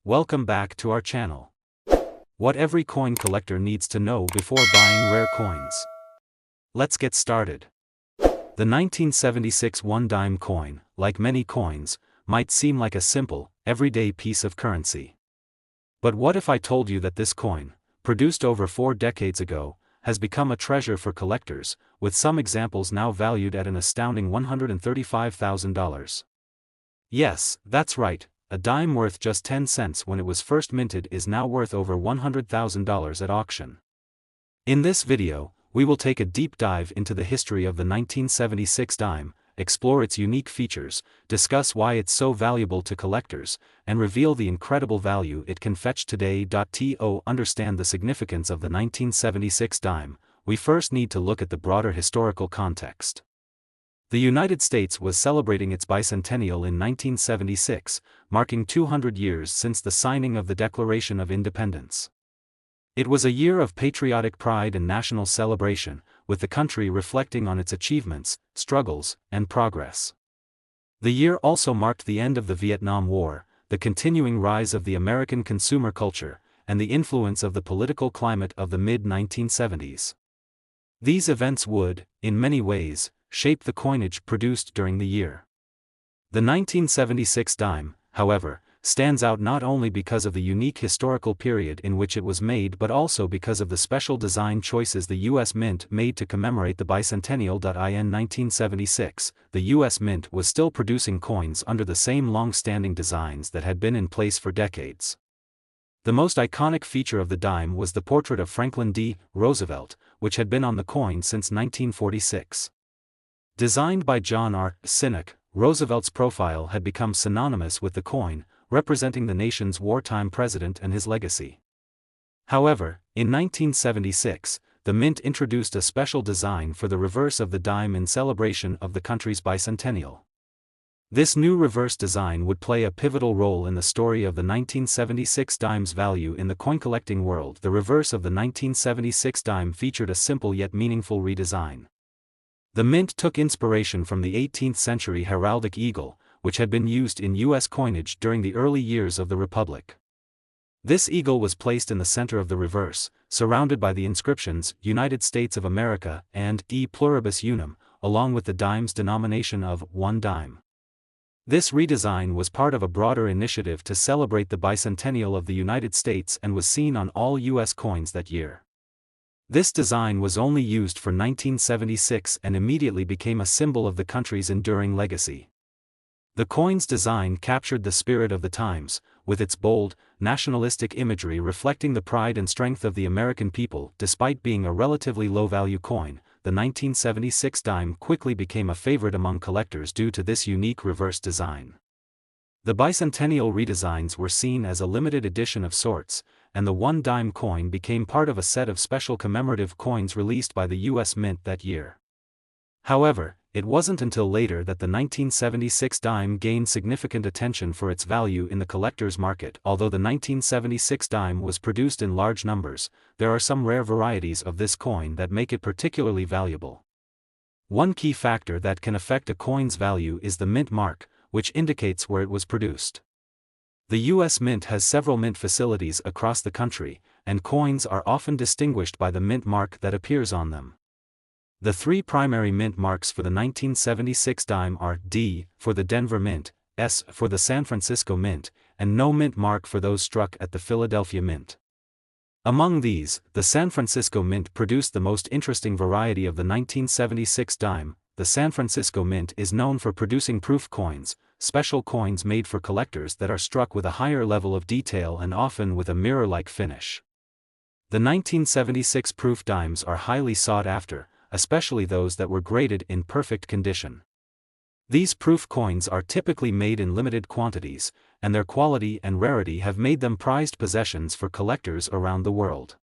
Welcome back to our channel. What every coin collector needs to know before buying rare coins. Let's get started. The 1976 one-dime coin, like many coins, might seem like a simple, everyday piece of currency. But what if I told you that this coin, produced over 4 decades ago, has become a treasure for collectors, with some examples now valued at an astounding $135,000? Yes, that's right, a dime worth just 10 cents when it was first minted is now worth over $100,000 at auction. In this video, we will take a deep dive into the history of the 1976 dime, explore its unique features, discuss why it's so valuable to collectors, and reveal the incredible value it can fetch today. To understand the significance of the 1976 dime, we first need to look at the broader historical context. The United States was celebrating its bicentennial in 1976, marking 200 years since the signing of the Declaration of Independence. It was a year of patriotic pride and national celebration, with the country reflecting on its achievements, struggles, and progress. The year also marked the end of the Vietnam War, the continuing rise of the American consumer culture, and the influence of the political climate of the mid-1970s. These events would, in many ways, shape the coinage produced during the year. The 1976 dime, however, stands out not only because of the unique historical period in which it was made but also because of the special design choices the U.S. Mint made to commemorate the bicentennial. In 1976, the U.S. Mint was still producing coins under the same long-standing designs that had been in place for decades. The most iconic feature of the dime was the portrait of Franklin D. Roosevelt, which had been on the coin since 1946. Designed by John R. Sinnock, Roosevelt's profile had become synonymous with the coin, representing the nation's wartime president and his legacy. However, in 1976, the Mint introduced a special design for the reverse of the dime in celebration of the country's bicentennial. This new reverse design would play a pivotal role in the story of the 1976 dime's value in the coin-collecting world. The reverse of the 1976 dime featured a simple yet meaningful redesign. The Mint took inspiration from the 18th-century heraldic eagle, which had been used in U.S. coinage during the early years of the Republic. This eagle was placed in the center of the reverse, surrounded by the inscriptions United States of America and E pluribus unum, along with the dime's denomination of 1 dime. This redesign was part of a broader initiative to celebrate the bicentennial of the United States and was seen on all U.S. coins that year. This design was only used for 1976 and immediately became a symbol of the country's enduring legacy. The coin's design captured the spirit of the times, with its bold, nationalistic imagery reflecting the pride and strength of the American people. Despite being a relatively low-value coin, the 1976 dime quickly became a favorite among collectors due to this unique reverse design. The bicentennial redesigns were seen as a limited edition of sorts, and the 1 dime coin became part of a set of special commemorative coins released by the U.S. Mint that year. However, it wasn't until later that the 1976 dime gained significant attention for its value in the collector's market. Although the 1976 dime was produced in large numbers, there are some rare varieties of this coin that make it particularly valuable. One key factor that can affect a coin's value is the mint mark, which indicates where it was produced. The U.S. Mint has several mint facilities across the country, and coins are often distinguished by the mint mark that appears on them. The 3 primary mint marks for the 1976 dime are D for the Denver Mint, S for the San Francisco Mint, and no mint mark for those struck at the Philadelphia Mint. Among these, the San Francisco Mint produced the most interesting variety of the 1976 dime. The San Francisco Mint is known for producing proof coins, special coins made for collectors that are struck with a higher level of detail and often with a mirror-like finish. The 1976 proof dimes are highly sought after, especially those that were graded in perfect condition. These proof coins are typically made in limited quantities, and their quality and rarity have made them prized possessions for collectors around the world.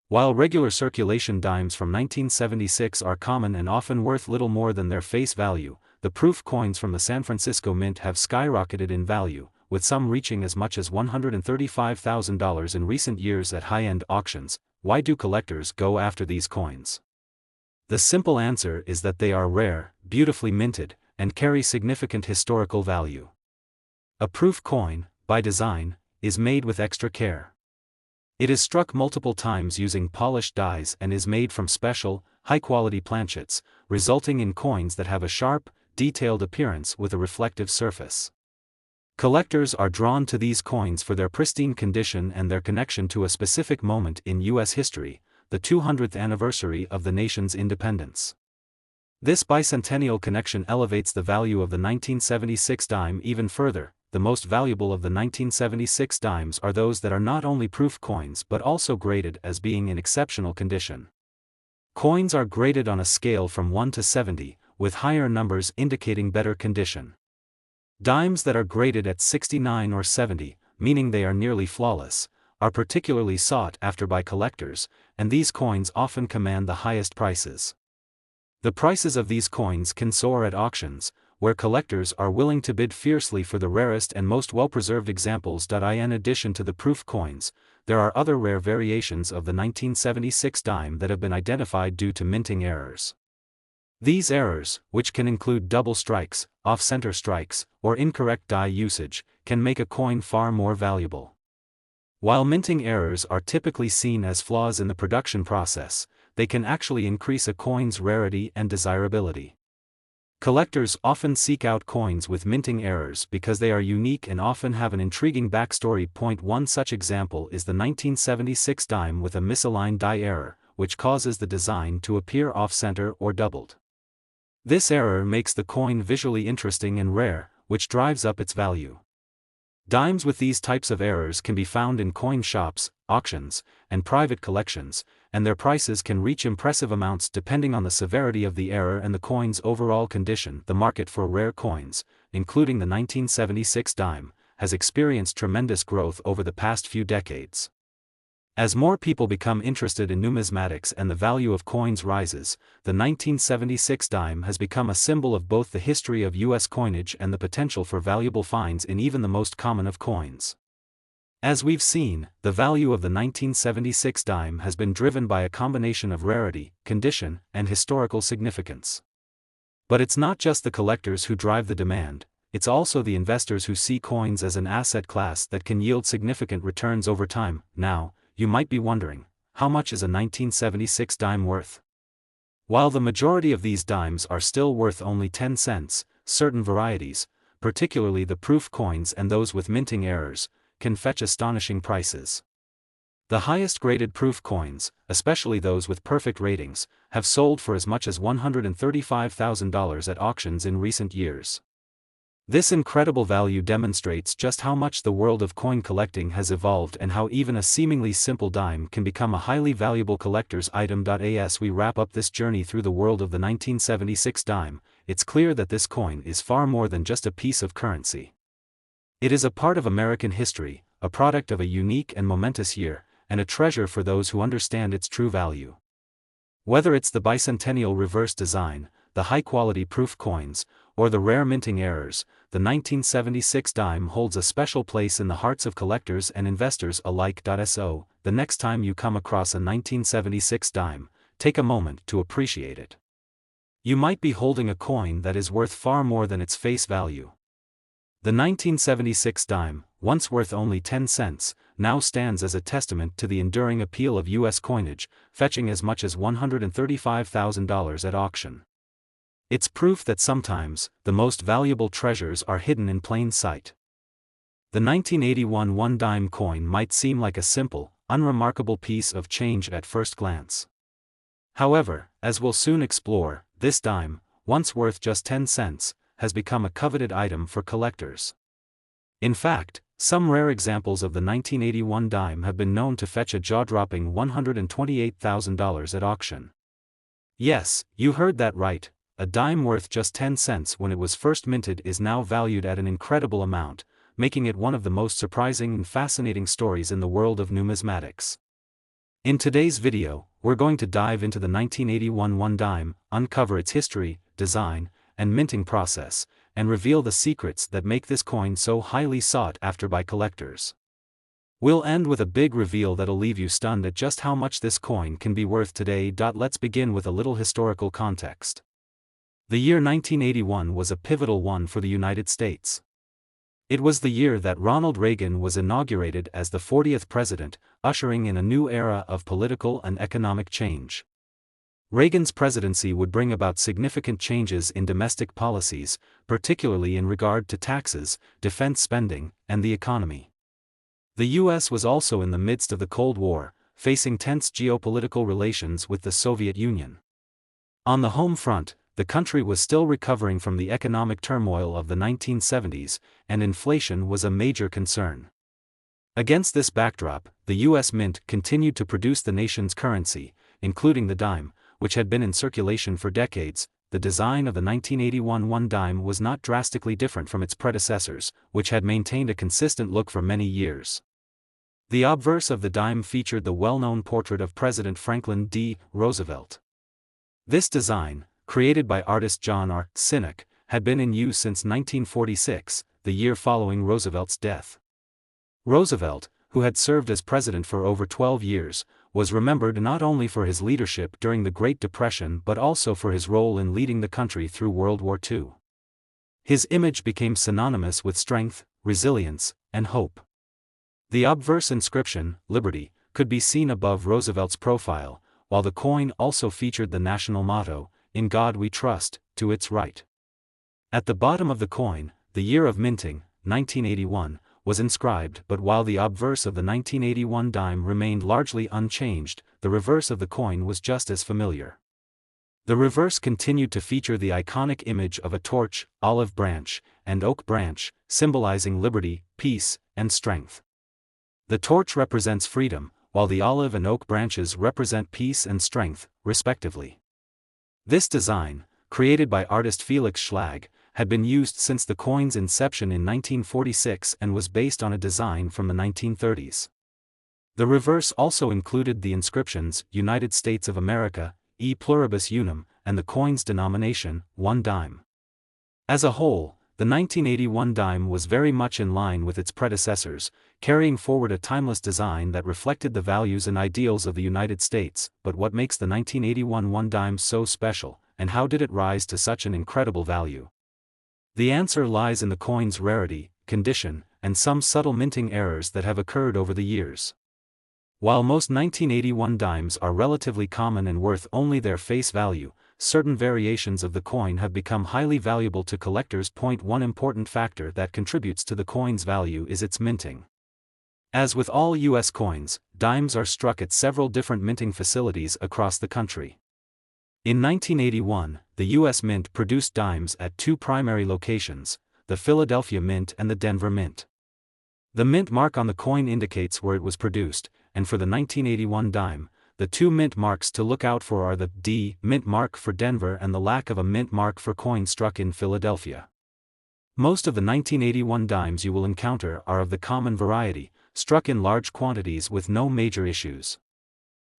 While regular circulation dimes from 1976 are common and often worth little more than their face value, the proof coins from the San Francisco Mint have skyrocketed in value, with some reaching as much as $135,000 in recent years at high-end auctions. Why do collectors go after these coins? The simple answer is that they are rare, beautifully minted, and carry significant historical value. A proof coin, by design, is made with extra care. It is struck multiple times using polished dies and is made from special, high-quality planchets, resulting in coins that have a sharp, detailed appearance with a reflective surface. Collectors are drawn to these coins for their pristine condition and their connection to a specific moment in U.S. history, the 200th anniversary of the nation's independence. This bicentennial connection elevates the value of the 1976 dime even further. The most valuable of the 1976 dimes are those that are not only proof coins but also graded as being in exceptional condition. Coins are graded on a scale from 1 to 70, with higher numbers indicating better condition. Dimes that are graded at 69 or 70, meaning they are nearly flawless, are particularly sought after by collectors, and these coins often command the highest prices. The prices of these coins can soar at auctions, where collectors are willing to bid fiercely for the rarest and most well-preserved examples. In addition to the proof coins, there are other rare variations of the 1976 dime that have been identified due to minting errors. These errors, which can include double strikes, off-center strikes, or incorrect die usage, can make a coin far more valuable. While minting errors are typically seen as flaws in the production process, they can actually increase a coin's rarity and desirability. Collectors often seek out coins with minting errors because they are unique and often have an intriguing backstory. One such example is the 1976 dime with a misaligned die error, which causes the design to appear off-center or doubled. This error makes the coin visually interesting and rare, which drives up its value. Dimes with these types of errors can be found in coin shops, auctions, and private collections, and their prices can reach impressive amounts depending on the severity of the error and the coin's overall condition. The market for rare coins, including the 1976 dime, has experienced tremendous growth over the past few decades. As more people become interested in numismatics and the value of coins rises, the 1976 dime has become a symbol of both the history of U.S. coinage and the potential for valuable finds in even the most common of coins. As we've seen, the value of the 1976 dime has been driven by a combination of rarity, condition, and historical significance. But it's not just the collectors who drive the demand, it's also the investors who see coins as an asset class that can yield significant returns over time. Now, you might be wondering, how much is a 1976 dime worth? While the majority of these dimes are still worth only 10 cents, certain varieties, particularly the proof coins and those with minting errors, can fetch astonishing prices. The highest graded proof coins, especially those with perfect ratings, have sold for as much as $135,000 at auctions in recent years. This incredible value demonstrates just how much the world of coin collecting has evolved and how even a seemingly simple dime can become a highly valuable collector's item. As we wrap up this journey through the world of the 1976 dime, it's clear that this coin is far more than just a piece of currency. It is a part of American history, a product of a unique and momentous year, and a treasure for those who understand its true value. Whether it's the bicentennial reverse design, the high-quality proof coins, or the rare minting errors, the 1976 dime holds a special place in the hearts of collectors and investors alike. So, the next time you come across a 1976 dime, take a moment to appreciate it. You might be holding a coin that is worth far more than its face value. The 1976 dime, once worth only 10 cents, now stands as a testament to the enduring appeal of U.S. coinage, fetching as much as $135,000 at auction. It's proof that sometimes, the most valuable treasures are hidden in plain sight. The 1981 one-dime coin might seem like a simple, unremarkable piece of change at first glance. However, as we'll soon explore, this dime, once worth just 10 cents, has become a coveted item for collectors. In fact, some rare examples of the 1981 dime have been known to fetch a jaw-dropping $128,000 at auction. Yes, you heard that right, a dime worth just 10 cents when it was first minted is now valued at an incredible amount, making it one of the most surprising and fascinating stories in the world of numismatics. In today's video, we're going to dive into the 1981 one dime, uncover its history, design, and minting process, and reveal the secrets that make this coin so highly sought after by collectors. We'll end with a big reveal that'll leave you stunned at just how much this coin can be worth today. Let's begin with a little historical context. The year 1981 was a pivotal one for the United States. It was the year that Ronald Reagan was inaugurated as the 40th president, ushering in a new era of political and economic change. Reagan's presidency would bring about significant changes in domestic policies, particularly in regard to taxes, defense spending, and the economy. The U.S. was also in the midst of the Cold War, facing tense geopolitical relations with the Soviet Union. On the home front, the country was still recovering from the economic turmoil of the 1970s, and inflation was a major concern. Against this backdrop, the U.S. Mint continued to produce the nation's currency, including the dime, which had been in circulation for decades. The design of the 1981 one dime was not drastically different from its predecessors, which had maintained a consistent look for many years. The obverse of the dime featured the well-known portrait of President Franklin D. Roosevelt. This design, created by artist John R. Sinek, had been in use since 1946, the year following Roosevelt's death. Roosevelt, who had served as president for over 12 years, was remembered not only for his leadership during the Great Depression but also for his role in leading the country through World War II. His image became synonymous with strength, resilience, and hope. The obverse inscription, Liberty, could be seen above Roosevelt's profile, while the coin also featured the national motto, "In God We Trust," to its right. At the bottom of the coin, the year of minting, 1981, was inscribed, but while the obverse of the 1981 dime remained largely unchanged, the reverse of the coin was just as familiar. The reverse continued to feature the iconic image of a torch, olive branch, and oak branch, symbolizing liberty, peace, and strength. The torch represents freedom, while the olive and oak branches represent peace and strength, respectively. This design, created by artist Felix Schlag, had been used since the coin's inception in 1946 and was based on a design from the 1930s. The reverse also included the inscriptions, United States of America, E pluribus unum, and the coin's denomination, 1 dime. As a whole, the 1981 dime was very much in line with its predecessors, carrying forward a timeless design that reflected the values and ideals of the United States. But what makes the 1981 one dime so special, and how did it rise to such an incredible value? The answer lies in the coin's rarity, condition, and some subtle minting errors that have occurred over the years. While most 1981 dimes are relatively common and worth only their face value, certain variations of the coin have become highly valuable to collectors. One important factor that contributes to the coin's value is its minting. As with all U.S. coins, dimes are struck at several different minting facilities across the country. In 1981, the U.S. Mint produced dimes at two primary locations, the Philadelphia Mint and the Denver Mint. The mint mark on the coin indicates where it was produced, and for the 1981 dime, the two mint marks to look out for are the D mint mark for Denver and the lack of a mint mark for coin struck in Philadelphia. Most of the 1981 dimes you will encounter are of the common variety, struck in large quantities with no major issues.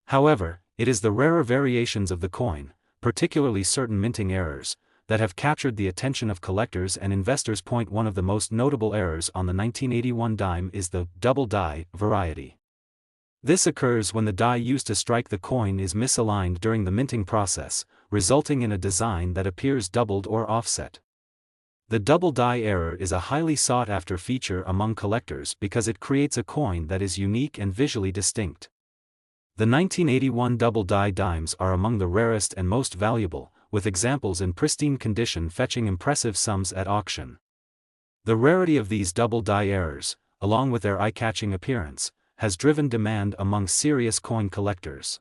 However, it is the rarer variations of the coin, particularly certain minting errors, that have captured the attention of collectors and investors. One of the most notable errors on the 1981 dime is the double die variety. This occurs when the die used to strike the coin is misaligned during the minting process, resulting in a design that appears doubled or offset. The double die error is a highly sought-after feature among collectors because it creates a coin that is unique and visually distinct. The 1981 double die dimes are among the rarest and most valuable, with examples in pristine condition fetching impressive sums at auction. The rarity of these double die errors, along with their eye-catching appearance, has driven demand among serious coin collectors.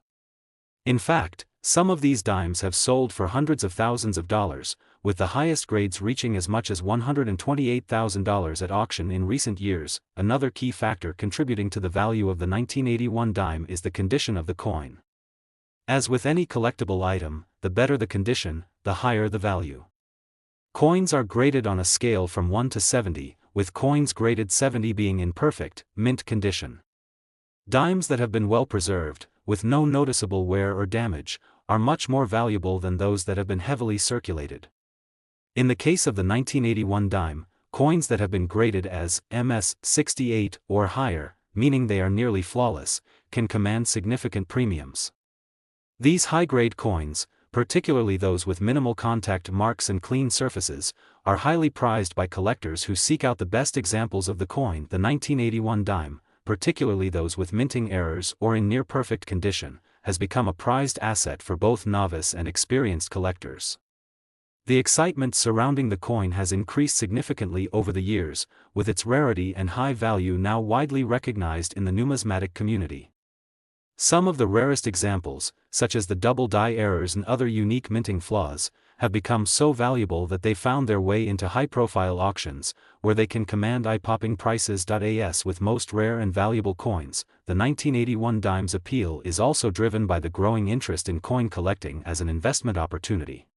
In fact, some of these dimes have sold for hundreds of thousands of dollars, with the highest grades reaching as much as $128,000 at auction in recent years. Another key factor contributing to the value of the 1981 dime is the condition of the coin. As with any collectible item, the better the condition, the higher the value. Coins are graded on a scale from 1 to 70, with coins graded 70 being in perfect, mint condition. Dimes that have been well preserved, with no noticeable wear or damage, are much more valuable than those that have been heavily circulated. In the case of the 1981 dime, coins that have been graded as MS 68 or higher, meaning they are nearly flawless, can command significant premiums. These high-grade coins, particularly those with minimal contact marks and clean surfaces, are highly prized by collectors who seek out the best examples of the coin. The 1981 dime, particularly those with minting errors or in near-perfect condition, has become a prized asset for both novice and experienced collectors. The excitement surrounding the coin has increased significantly over the years, with its rarity and high value now widely recognized in the numismatic community. Some of the rarest examples, such as the double die errors and other unique minting flaws, have become so valuable that they found their way into high-profile auctions, where they can command eye-popping prices. As with most rare and valuable coins, the 1981 dime's appeal is also driven by the growing interest in coin collecting as an investment opportunity.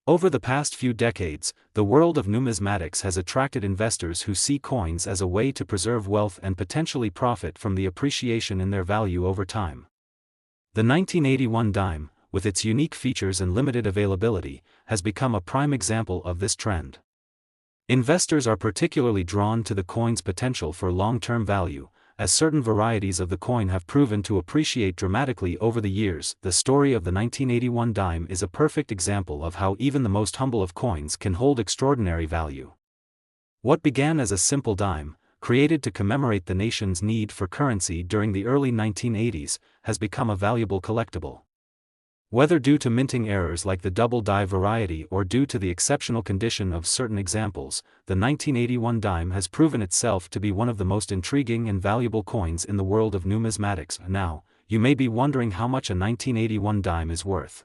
Over the past few decades, the world of numismatics has attracted investors who see coins as a way to preserve wealth and potentially profit from the appreciation in their value over time. The 1981 dime, with its unique features and limited availability, has become a prime example of this trend. Investors are particularly drawn to the coin's potential for long-term value, as certain varieties of the coin have proven to appreciate dramatically over the years. The story of the 1981 dime is a perfect example of how even the most humble of coins can hold extraordinary value. What began as a simple dime, created to commemorate the nation's need for currency during the early 1980s, has become a valuable collectible. Whether due to minting errors like the double die variety or due to the exceptional condition of certain examples, the 1981 dime has proven itself to be one of the most intriguing and valuable coins in the world of numismatics. Now, you may be wondering how much a 1981 dime is worth.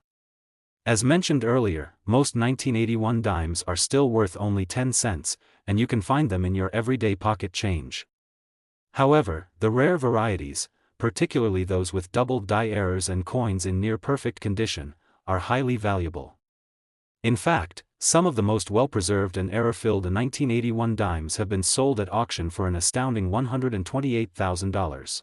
As mentioned earlier, most 1981 dimes are still worth only 10 cents, and you can find them in your everyday pocket change. However, the rare varieties, particularly those with double die errors and coins in near-perfect condition, are highly valuable. In fact, some of the most well-preserved and error-filled 1981 dimes have been sold at auction for an astounding $128,000.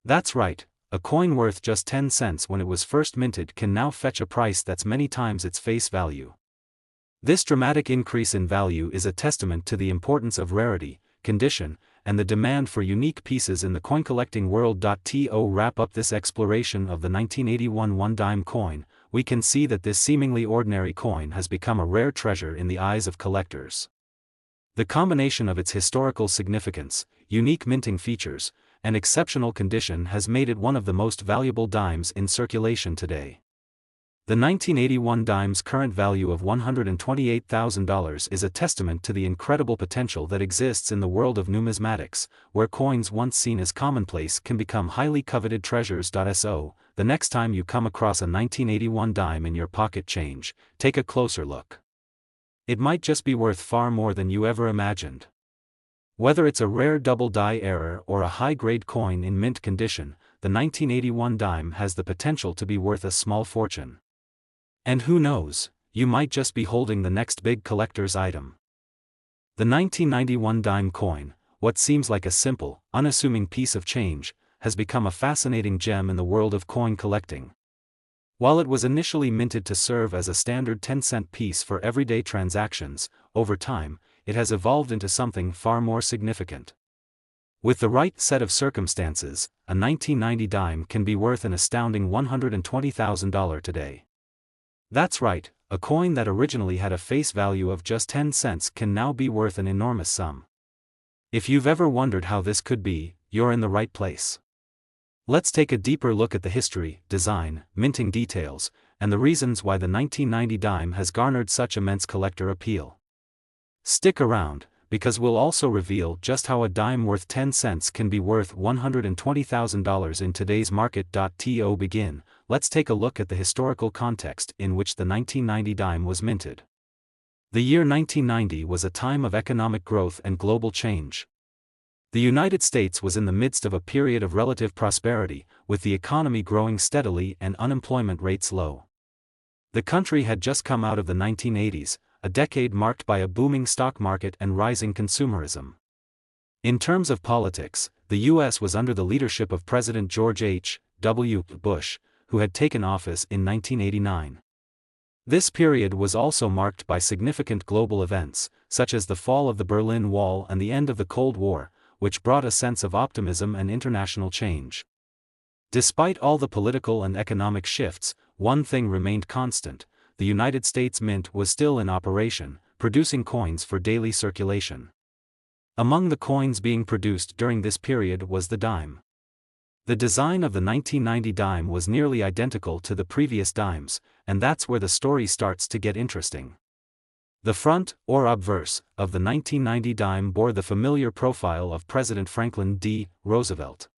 That's right, a coin worth just 10 cents when it was first minted can now fetch a price that's many times its face value. This dramatic increase in value is a testament to the importance of rarity, condition, and the demand for unique pieces in the coin collecting world. To wrap up this exploration of the 1981 one-dime coin, we can see that this seemingly ordinary coin has become a rare treasure in the eyes of collectors. The combination of its historical significance, unique minting features, and exceptional condition has made it one of the most valuable dimes in circulation today. The 1981 dime's current value of $128,000 is a testament to the incredible potential that exists in the world of numismatics, where coins once seen as commonplace can become highly coveted treasures. So, the next time you come across a 1981 dime in your pocket change, take a closer look. It might just be worth far more than you ever imagined. Whether it's a rare double die error or a high-grade coin in mint condition, the 1981 dime has the potential to be worth a small fortune. And who knows, you might just be holding the next big collector's item. The 1991 dime coin, what seems like a simple, unassuming piece of change, has become a fascinating gem in the world of coin collecting. While it was initially minted to serve as a standard 10-cent piece for everyday transactions, over time, it has evolved into something far more significant. With the right set of circumstances, a 1990 dime can be worth an astounding $120,000 today. That's right, a coin that originally had a face value of just 10 cents can now be worth an enormous sum. If you've ever wondered how this could be, you're in the right place. Let's take a deeper look at the history, design, minting details, and the reasons why the 1990 dime has garnered such immense collector appeal. Stick around, because we'll also reveal just how a dime worth 10 cents can be worth $120,000 in today's market. To begin, let's take a look at the historical context in which the 1990 dime was minted. The year 1990 was a time of economic growth and global change. The United States was in the midst of a period of relative prosperity, with the economy growing steadily and unemployment rates low. The country had just come out of the 1980s, a decade marked by a booming stock market and rising consumerism. In terms of politics, the U.S. was under the leadership of President George H. W. Bush, who had taken office in 1989. This period was also marked by significant global events, such as the fall of the Berlin Wall and the end of the Cold War, which brought a sense of optimism and international change. Despite all the political and economic shifts, one thing remained constant: the United States Mint was still in operation, producing coins for daily circulation. Among the coins being produced during this period was the dime. The design of the 1990 dime was nearly identical to the previous dimes, and that's where the story starts to get interesting. The front, or obverse, of the 1990 dime bore the familiar profile of President Franklin D. Roosevelt.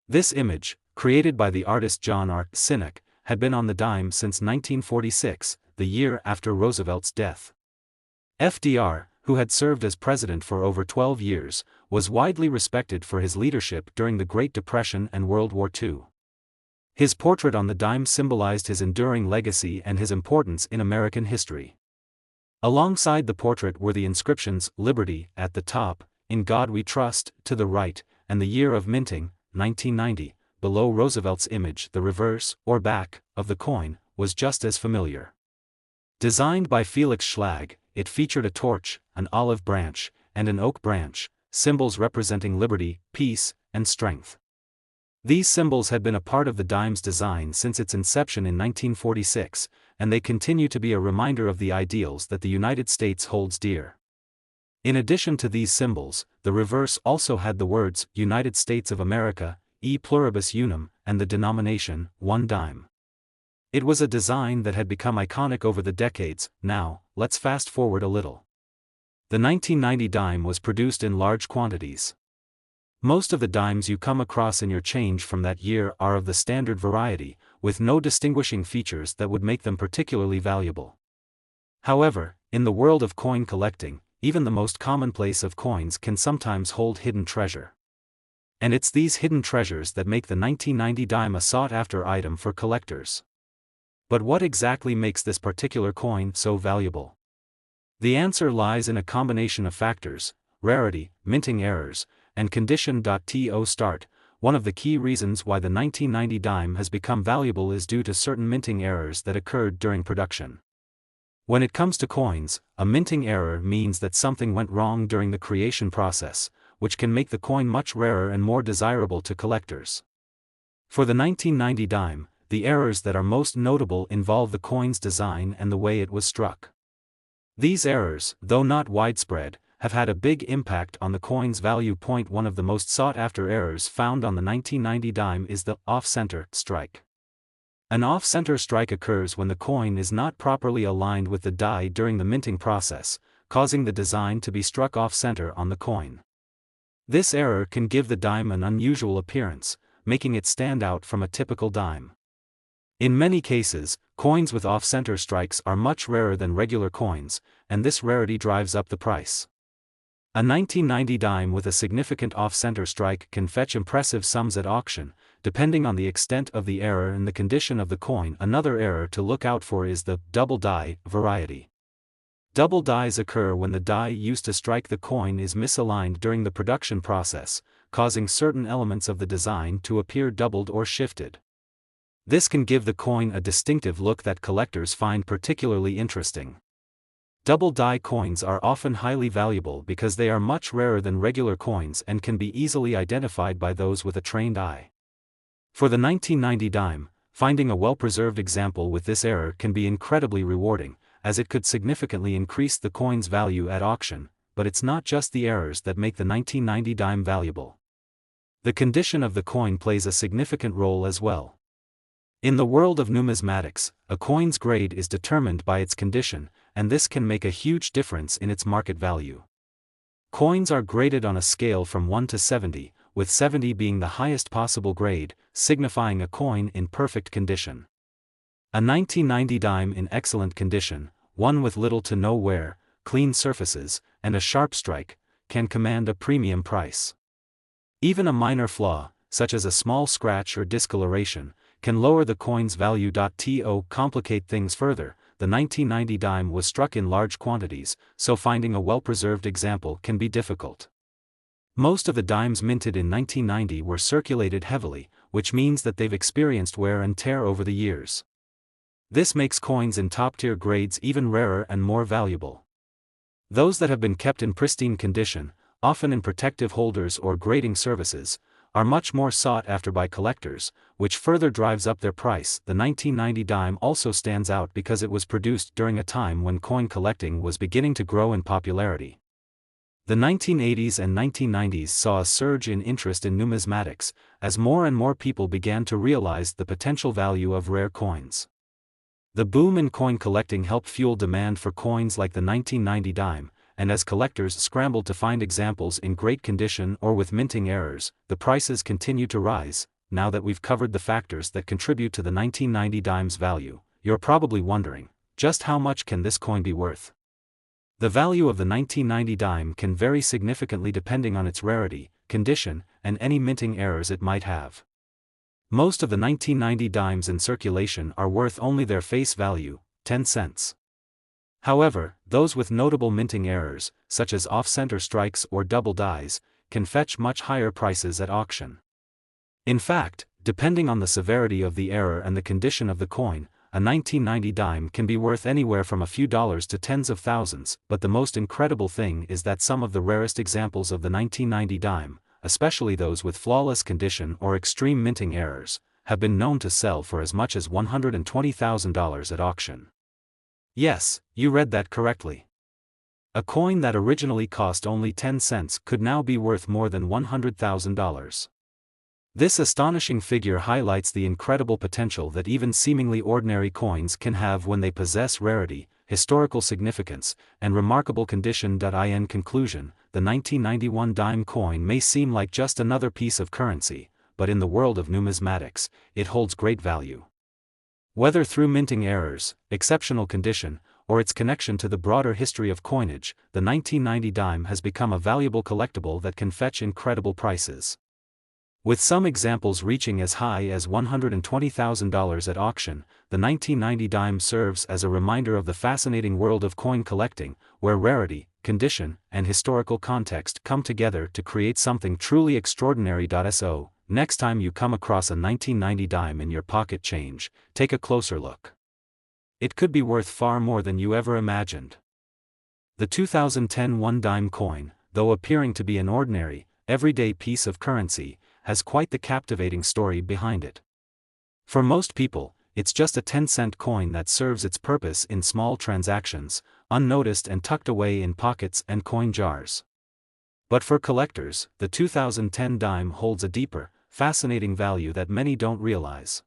This image, created by the artist John R. Sinek, had been on the dime since 1946, the year after Roosevelt's death. FDR, who had served as president for over 12 years, was widely respected for his leadership during the Great Depression and World War II. His portrait on the dime symbolized his enduring legacy and his importance in American history. Alongside the portrait were the inscriptions, "Liberty," at the top, "In God We Trust," to the right, and the year of minting, 1990, below Roosevelt's image. The reverse, or back, of the coin, was just as familiar. Designed by Felix Schlag, it featured a torch, an olive branch, and an oak branch, symbols representing liberty, peace, and strength. These symbols had been a part of the dime's design since its inception in 1946, and they continue to be a reminder of the ideals that the United States holds dear. In addition to these symbols, the reverse also had the words, "United States of America, e pluribus unum," and the denomination, 1 dime. It was a design that had become iconic over the decades. Now, let's fast forward a little. The 1990 dime was produced in large quantities. Most of the dimes you come across in your change from that year are of the standard variety, with no distinguishing features that would make them particularly valuable. However, in the world of coin collecting, even the most commonplace of coins can sometimes hold hidden treasure. And it's these hidden treasures that make the 1990 dime a sought-after item for collectors. But what exactly makes this particular coin so valuable? The answer lies in a combination of factors: rarity, minting errors, and condition. To start, one of the key reasons why the 1990 dime has become valuable is due to certain minting errors that occurred during production. When it comes to coins, a minting error means that something went wrong during the creation process, which can make the coin much rarer and more desirable to collectors. For the 1990 dime, the errors that are most notable involve the coin's design and the way it was struck. These errors, though not widespread, have had a big impact on the coin's value. One of the most sought-after errors found on the 1990 dime is the off-center strike. An off-center strike occurs when the coin is not properly aligned with the die during the minting process, causing the design to be struck off-center on the coin. This error can give the dime an unusual appearance, making it stand out from a typical dime. In many cases, coins with off-center strikes are much rarer than regular coins, and this rarity drives up the price. A 1990 dime with a significant off-center strike can fetch impressive sums at auction, depending on the extent of the error and the condition of the coin. Another error to look out for is the double die variety. Double dies occur when the die used to strike the coin is misaligned during the production process, causing certain elements of the design to appear doubled or shifted. This can give the coin a distinctive look that collectors find particularly interesting. Double die coins are often highly valuable because they are much rarer than regular coins and can be easily identified by those with a trained eye. For the 1990 dime, finding a well-preserved example with this error can be incredibly rewarding, as it could significantly increase the coin's value at auction. But it's not just the errors that make the 1990 dime valuable. The condition of the coin plays a significant role as well. In the world of numismatics, a coin's grade is determined by its condition, and this can make a huge difference in its market value. Coins are graded on a scale from 1 to 70, with 70 being the highest possible grade, signifying a coin in perfect condition. A 1990 dime in excellent condition, one with little to no wear, clean surfaces, and a sharp strike, can command a premium price. Even a minor flaw, such as a small scratch or discoloration, can lower the coin's value. To complicate things further, the 1990 dime was struck in large quantities, so finding a well-preserved example can be difficult. Most of the dimes minted in 1990 were circulated heavily, which means that they've experienced wear and tear over the years. This makes coins in top-tier grades even rarer and more valuable. Those that have been kept in pristine condition, often in protective holders or grading services, are much more sought after by collectors, which further drives up their price. The 1990 dime also stands out because it was produced during a time when coin collecting was beginning to grow in popularity. The 1980s and 1990s saw a surge in interest in numismatics, as more and more people began to realize the potential value of rare coins. The boom in coin collecting helped fuel demand for coins like the 1990 dime, and as collectors scrambled to find examples in great condition or with minting errors, the prices continue to rise. Now that we've covered the factors that contribute to the 1990 dime's value, you're probably wondering, just how much can this coin be worth? The value of the 1990 dime can vary significantly depending on its rarity, condition, and any minting errors it might have. Most of the 1990 dimes in circulation are worth only their face value, 10 cents. However, those with notable minting errors, such as off-center strikes or double dies, can fetch much higher prices at auction. In fact, depending on the severity of the error and the condition of the coin, a 1990 dime can be worth anywhere from a few dollars to tens of thousands. But the most incredible thing is that some of the rarest examples of the 1990 dime, especially those with flawless condition or extreme minting errors, have been known to sell for as much as $120,000 at auction. Yes, you read that correctly. A coin that originally cost only 10 cents could now be worth more than $100,000. This astonishing figure highlights the incredible potential that even seemingly ordinary coins can have when they possess rarity, historical significance, and remarkable condition. In conclusion, the 1991 dime coin may seem like just another piece of currency, but in the world of numismatics, it holds great value. Whether through minting errors, exceptional condition, or its connection to the broader history of coinage, the 1990 dime has become a valuable collectible that can fetch incredible prices. With some examples reaching as high as $120,000 at auction, the 1990 dime serves as a reminder of the fascinating world of coin collecting, where rarity, condition, and historical context come together to create something truly extraordinary. So, next time you come across a 1990 dime in your pocket change, take a closer look. It could be worth far more than you ever imagined. The 2010 one dime coin, though appearing to be an ordinary, everyday piece of currency, has quite the captivating story behind it. For most people, it's just a 10-cent coin that serves its purpose in small transactions, unnoticed and tucked away in pockets and coin jars. But for collectors, the 2010 dime holds a deeper, fascinating value that many don't realize.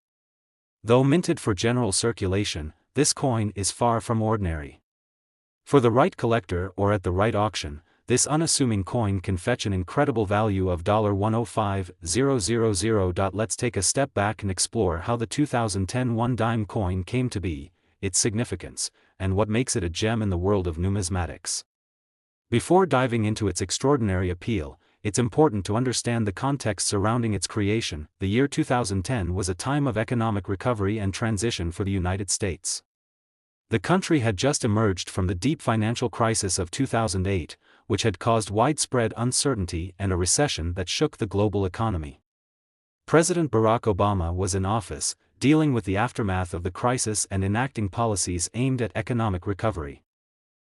Though minted for general circulation, this coin is far from ordinary. For the right collector or at the right auction, this unassuming coin can fetch an incredible value of $105,000. Let's take a step back and explore how the 2010 one dime coin came to be, its significance, and what makes it a gem in the world of numismatics. Before diving into its extraordinary appeal, it's important to understand the context surrounding its creation. The year 2010 was a time of economic recovery and transition for the United States. The country had just emerged from the deep financial crisis of 2008, which had caused widespread uncertainty and a recession that shook the global economy. President Barack Obama was in office, dealing with the aftermath of the crisis and enacting policies aimed at economic recovery.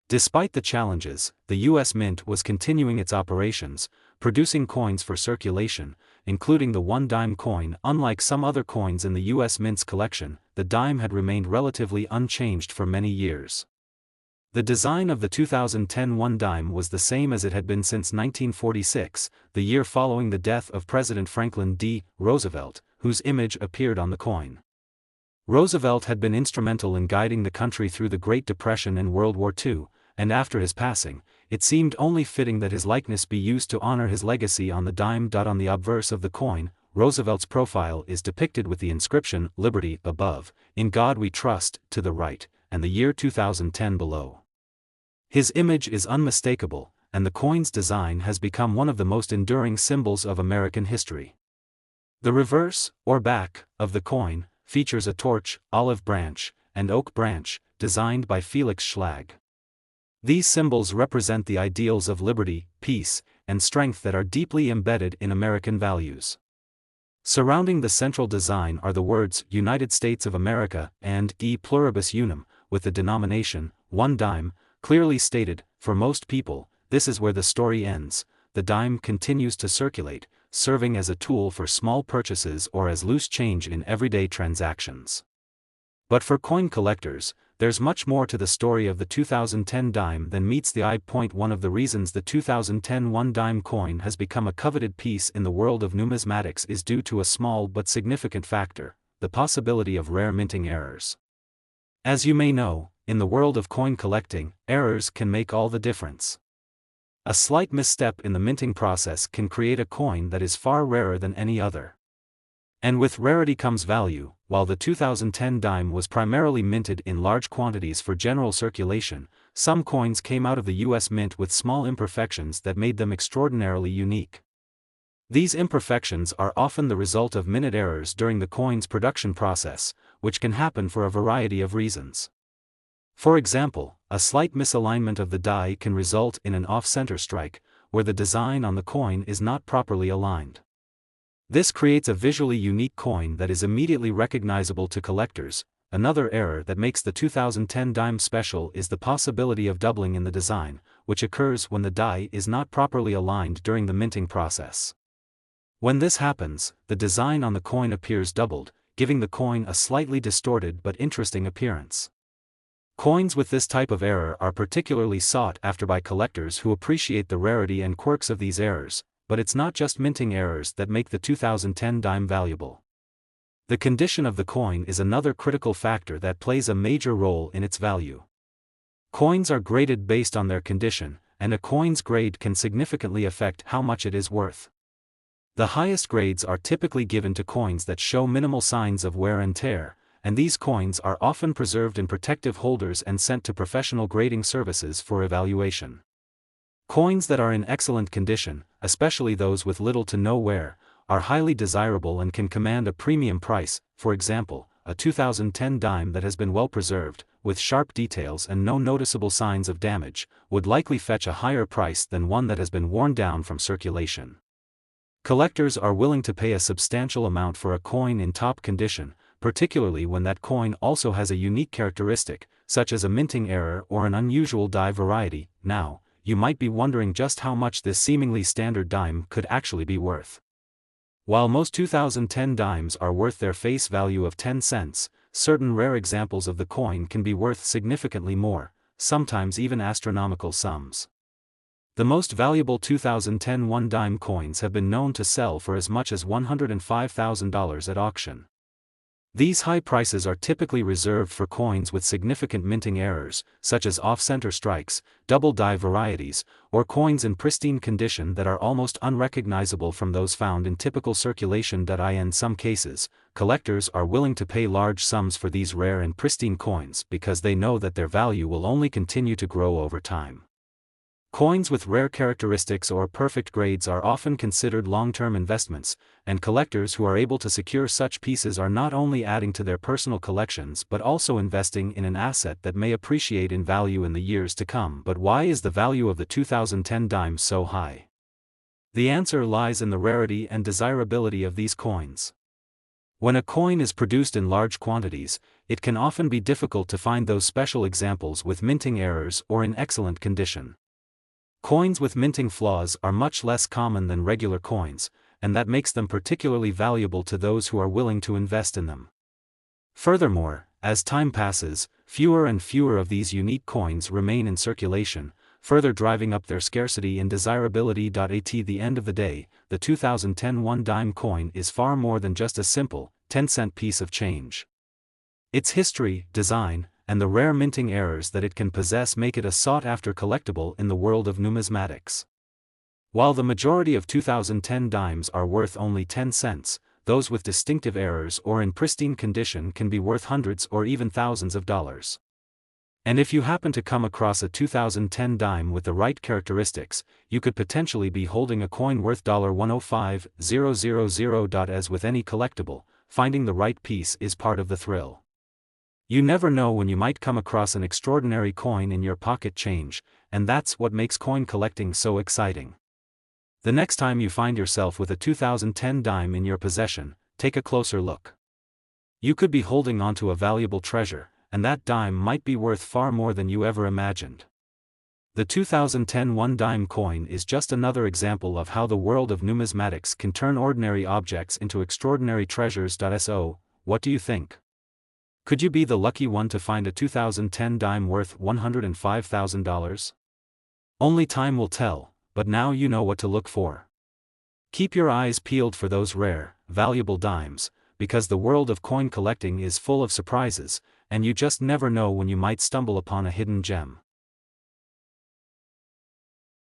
Despite the challenges, the U.S. Mint was continuing its operations, producing coins for circulation, including the one dime coin. Unlike some other coins in the U.S. Mint's collection, the dime had remained relatively unchanged for many years. The design of the 2010 one dime was the same as it had been since 1946, the year following the death of President Franklin D. Roosevelt, whose image appeared on the coin. Roosevelt had been instrumental in guiding the country through the Great Depression and World War II, and after his passing, it seemed only fitting that his likeness be used to honor his legacy on the dime. On the obverse of the coin, Roosevelt's profile is depicted with the inscription "Liberty" above, "In God We Trust" to the right, and the year 2010 below. His image is unmistakable, and the coin's design has become one of the most enduring symbols of American history. The reverse, or back, of the coin features a torch, olive branch, and oak branch, designed by Felix Schlag. These symbols represent the ideals of liberty, peace, and strength that are deeply embedded in American values. Surrounding the central design are the words "United States of America" and "E Pluribus Unum," with the denomination, one dime, clearly stated. For most people, this is where the story ends. The dime continues to circulate, serving as a tool for small purchases or as loose change in everyday transactions. But for coin collectors, there's much more to the story of the 2010 dime than meets the eye. One of the reasons the 2010 1 dime coin has become a coveted piece in the world of numismatics is due to a small but significant factor: the possibility of rare minting errors. As you may know, in the world of coin collecting, errors can make all the difference. A slight misstep in the minting process can create a coin that is far rarer than any other. And with rarity comes value. While the 2010 dime was primarily minted in large quantities for general circulation, some coins came out of the US Mint with small imperfections that made them extraordinarily unique. These imperfections are often the result of minute errors during the coin's production process, which can happen for a variety of reasons. For example, a slight misalignment of the die can result in an off-center strike, where the design on the coin is not properly aligned. This creates a visually unique coin that is immediately recognizable to collectors. Another error that makes the 2010 dime special is the possibility of doubling in the design, which occurs when the die is not properly aligned during the minting process. When this happens, the design on the coin appears doubled, giving the coin a slightly distorted but interesting appearance. Coins with this type of error are particularly sought after by collectors who appreciate the rarity and quirks of these errors. But it's not just minting errors that make the 2010 dime valuable. The condition of the coin is another critical factor that plays a major role in its value. Coins are graded based on their condition, and a coin's grade can significantly affect how much it is worth. The highest grades are typically given to coins that show minimal signs of wear and tear, and these coins are often preserved in protective holders and sent to professional grading services for evaluation. Coins that are in excellent condition, especially those with little to no wear, are highly desirable and can command a premium price. For example, a 2010 dime that has been well preserved, with sharp details and no noticeable signs of damage, would likely fetch a higher price than one that has been worn down from circulation. Collectors are willing to pay a substantial amount for a coin in top condition, particularly when that coin also has a unique characteristic, such as a minting error or an unusual die variety. Now, you might be wondering just how much this seemingly standard dime could actually be worth. While most 2010 dimes are worth their face value of 10 cents, certain rare examples of the coin can be worth significantly more, sometimes even astronomical sums. The most valuable 2010 1 dime coins have been known to sell for as much as $105,000 at auction. These high prices are typically reserved for coins with significant minting errors, such as off-center strikes, double die varieties, or coins in pristine condition that are almost unrecognizable from those found in typical circulation. In some cases, collectors are willing to pay large sums for these rare and pristine coins because they know that their value will only continue to grow over time. Coins with rare characteristics or perfect grades are often considered long-term investments, and collectors who are able to secure such pieces are not only adding to their personal collections but also investing in an asset that may appreciate in value in the years to come. But why is the value of the 2010 dime so high? The answer lies in the rarity and desirability of these coins. When a coin is produced in large quantities, it can often be difficult to find those special examples with minting errors or in excellent condition. Coins with minting flaws are much less common than regular coins, and that makes them particularly valuable to those who are willing to invest in them. Furthermore, as time passes, fewer and fewer of these unique coins remain in circulation, further driving up their scarcity and desirability. At the end of the day, the 2010 1 dime coin is far more than just a simple, 10-cent piece of change. Its history, design, and the rare minting errors that it can possess make it a sought-after collectible in the world of numismatics. While the majority of 2010 dimes are worth only 10 cents, those with distinctive errors or in pristine condition can be worth hundreds or even thousands of dollars. And if you happen to come across a 2010 dime with the right characteristics, you could potentially be holding a coin worth $105,000. As with any collectible, finding the right piece is part of the thrill. You never know when you might come across an extraordinary coin in your pocket change, and that's what makes coin collecting so exciting. The next time you find yourself with a 2010 dime in your possession, take a closer look. You could be holding onto a valuable treasure, and that dime might be worth far more than you ever imagined. The 2010 one-dime coin is just another example of how the world of numismatics can turn ordinary objects into extraordinary treasures. So, what do you think? Could you be the lucky one to find a 2010 dime worth $105,000? Only time will tell, but now you know what to look for. Keep your eyes peeled for those rare, valuable dimes, because the world of coin collecting is full of surprises, and you just never know when you might stumble upon a hidden gem.